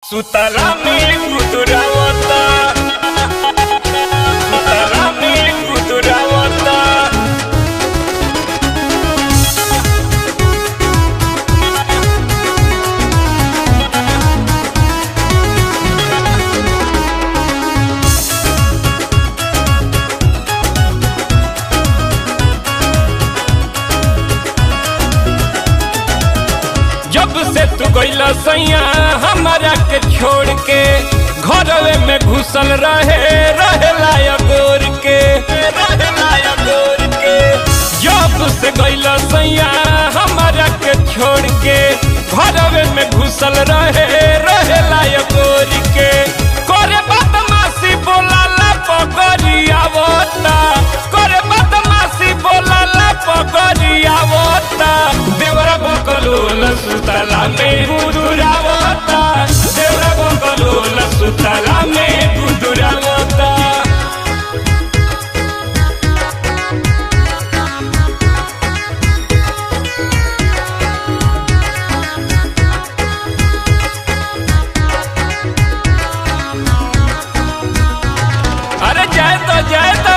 सुतला में गुदुरावता, सुतला में गुदुरावता। जब से तू गइला सैया हमारा के छोड़ के घरवे में घुसल रहेला गोर के जब से गइला सैया हमारा के छोड़ के घरवे में घुसल रहेला गोर के करे बदमाशी बोलाला पगड़ियावता, करे बदमाशी बोलाला पगड़ियावता। देवरा बकलोल सुतला में गुदुरावता, देवरा बकलोल सुतला में गुदुरावता। अरे जय तो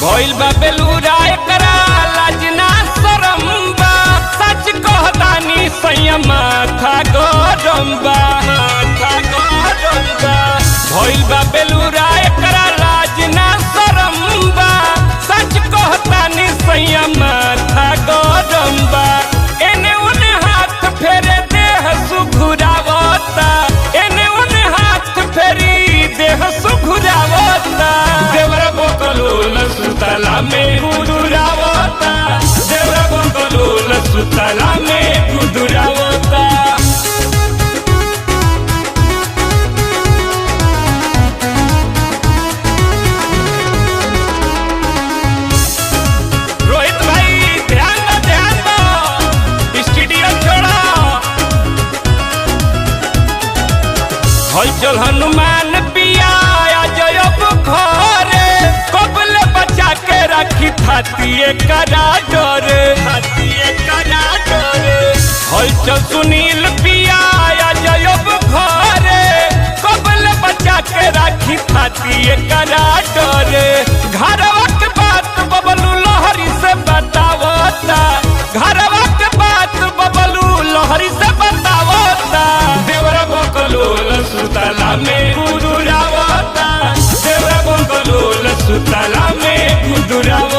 भइल बा बेलूरा एकरा लाजना शरम बा, सच कहतानी सैया माथा गरम बा, भइल बा बेलूरा एकरा लाजना शरम बा, सच कहतानी सैया माथा गरम बा। एने ओने हाथ फेरे देह सुघुरावता, एने ओने हाथ फेरी देह सुघुरावता। देवरा बकलोल सुतला में गुदुरावता, देवरा बकलोल सुतला में गुदुरावता। रोहित भाई ध्यान दो स्टूडियो छोड़ो। हलचल हनुमान पिया जयब घरे कबले बचा के रखी थातिए करा डरे, हलचल सुनील पिया जयब घरे कबले बचा के रखी थातिए करा डरे। घरवा के बात बबलू लहरी से बतावता, घरवा के बात बबलू लहरी से बतावता। देवरा बकलोल सुतला में गुदुरावता, देवरा बकलोल सुतला में गुदुरावता।